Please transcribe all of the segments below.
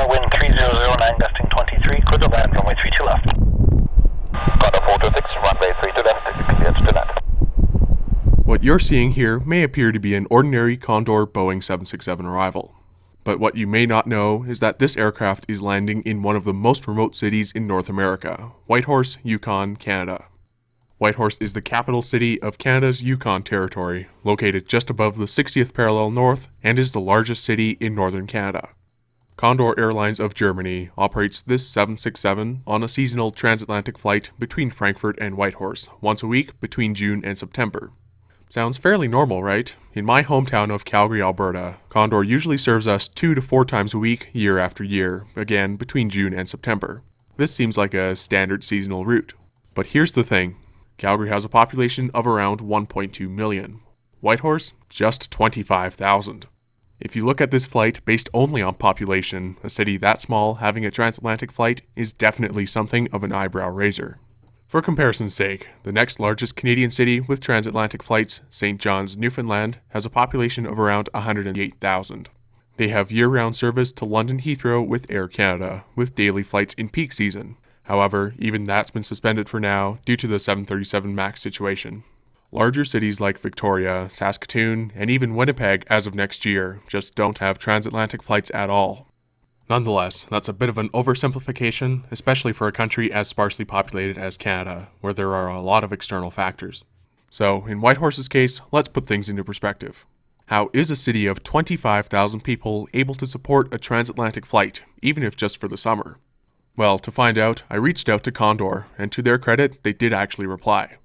wind 3009, gusting 23, clear to land, runway 32 left. Condor 426, runway 32 left, cleared to land. What you're seeing here may appear to be an ordinary Condor Boeing 767 arrival. But what you may not know is that this aircraft is landing in one of the most remote cities in North America, Whitehorse, Yukon, Canada. Whitehorse is the capital city of Canada's Yukon Territory, located just above the 60th parallel north, and is the largest city in northern Canada. Condor Airlines of Germany operates this 767 on a seasonal transatlantic flight between Frankfurt and Whitehorse, once a week between June and September. Sounds fairly normal, right? In my hometown of Calgary, Alberta, Condor usually serves us 2 to 4 times a week, year after year, again between June and September. This seems like a standard seasonal route. But here's the thing. Calgary has a population of around 1.2 million. Whitehorse, just 25,000. If you look at this flight based only on population, a city that small having a transatlantic flight is definitely something of an eyebrow raiser. For comparison's sake, the next largest Canadian city with transatlantic flights, St. John's, Newfoundland, has a population of around 108,000. They have year-round service to London Heathrow with Air Canada, with daily flights in peak season. However, even that's been suspended for now due to the 737 MAX situation. Larger cities like Victoria, Saskatoon, and even Winnipeg as of next year just don't have transatlantic flights at all. Nonetheless, that's a bit of an oversimplification, especially for a country as sparsely populated as Canada, where there are a lot of external factors. So, in Whitehorse's case, let's put things into perspective. How is a city of 25,000 people able to support a transatlantic flight, even if just for the summer? Well, to find out, I reached out to Condor, and to their credit, they did actually reply.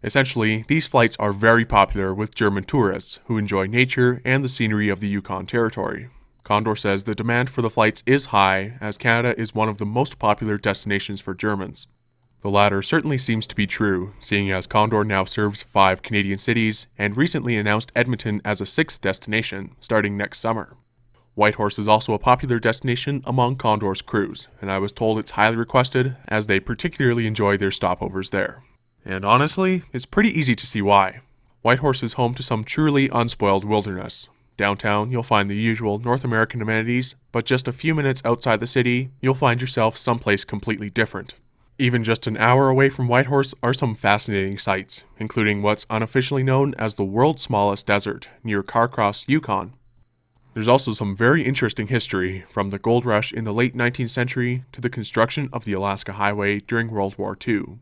Essentially, these flights are very popular with German tourists who enjoy nature and the scenery of the Yukon Territory. Condor says the demand for the flights is high, as Canada is one of the most popular destinations for Germans. The latter certainly seems to be true, seeing as Condor now serves 5 Canadian cities, and recently announced Edmonton as a 6th destination, starting next summer. Whitehorse is also a popular destination among Condor's crews, and I was told it's highly requested, as they particularly enjoy their stopovers there. And honestly, it's pretty easy to see why. Whitehorse is home to some truly unspoiled wilderness. Downtown, you'll find the usual North American amenities, but just a few minutes outside the city, you'll find yourself someplace completely different. Even just an hour away from Whitehorse are some fascinating sights, including what's unofficially known as the world's smallest desert, near Carcross, Yukon. There's also some very interesting history, from the gold rush in the late 19th century to the construction of the Alaska Highway during World War II.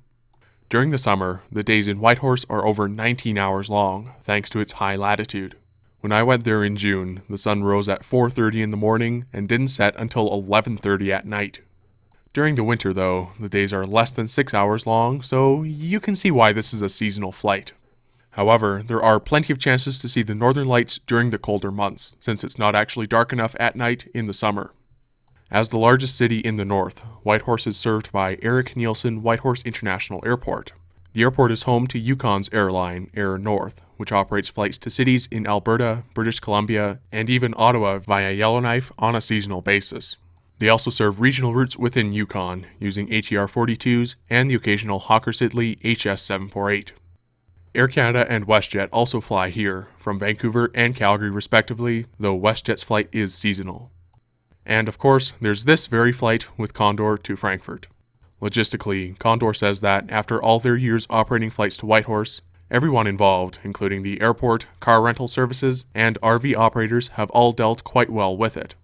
During the summer, the days in Whitehorse are over 19 hours long, thanks to its high latitude. When I went there in June, the sun rose at 4:30 in the morning and didn't set until 11:30 at night. During the winter, though, the days are less than 6 hours long, so you can see why this is a seasonal flight. However, there are plenty of chances to see the northern lights during the colder months, since it's not actually dark enough at night in the summer. As the largest city in the north, Whitehorse is served by Erik Nielsen Whitehorse International Airport. The airport is home to Yukon's airline, Air North, which operates flights to cities in Alberta, British Columbia, and even Ottawa via Yellowknife on a seasonal basis. They also serve regional routes within Yukon, using ATR-42s and the occasional Hawker Siddeley HS-748. Air Canada and WestJet also fly here, from Vancouver and Calgary respectively, though WestJet's flight is seasonal. And of course, there's this very flight with Condor to Frankfurt. Logistically, Condor says that after all their years operating flights to Whitehorse, everyone involved, including the airport, car rental services, and RV operators, have all dealt quite well with it.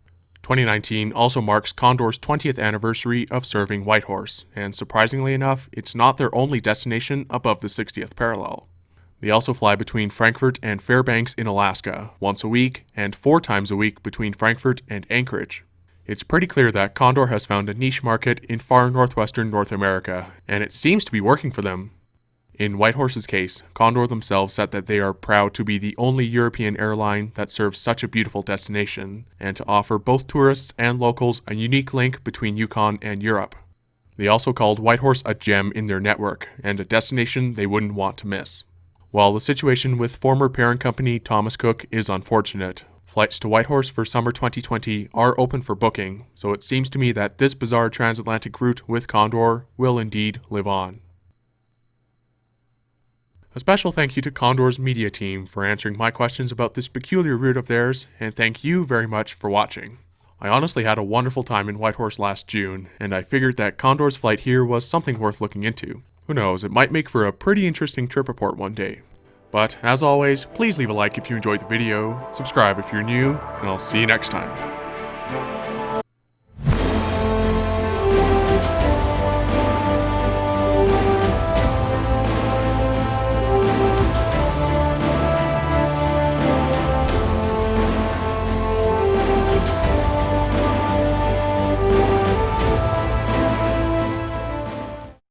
2019 also marks Condor's 20th anniversary of serving Whitehorse, and surprisingly enough, it's not their only destination above the 60th parallel. They also fly between Frankfurt and Fairbanks in Alaska, once a week, and 4 times a week between Frankfurt and Anchorage. It's pretty clear that Condor has found a niche market in far northwestern North America, and it seems to be working for them. In Whitehorse's case, Condor themselves said that they are proud to be the only European airline that serves such a beautiful destination, and to offer both tourists and locals a unique link between Yukon and Europe. They also called Whitehorse a gem in their network, and a destination they wouldn't want to miss. While the situation with former parent company Thomas Cook is unfortunate, flights to Whitehorse for summer 2020 are open for booking, so it seems to me that this bizarre transatlantic route with Condor will indeed live on. A special thank you to Condor's media team for answering my questions about this peculiar route of theirs, and thank you very much for watching. I honestly had a wonderful time in Whitehorse last June, and I figured that Condor's flight here was something worth looking into. Who knows, it might make for a pretty interesting trip report one day. But as always, please leave a like if you enjoyed the video, subscribe if you're new, and I'll see you next time.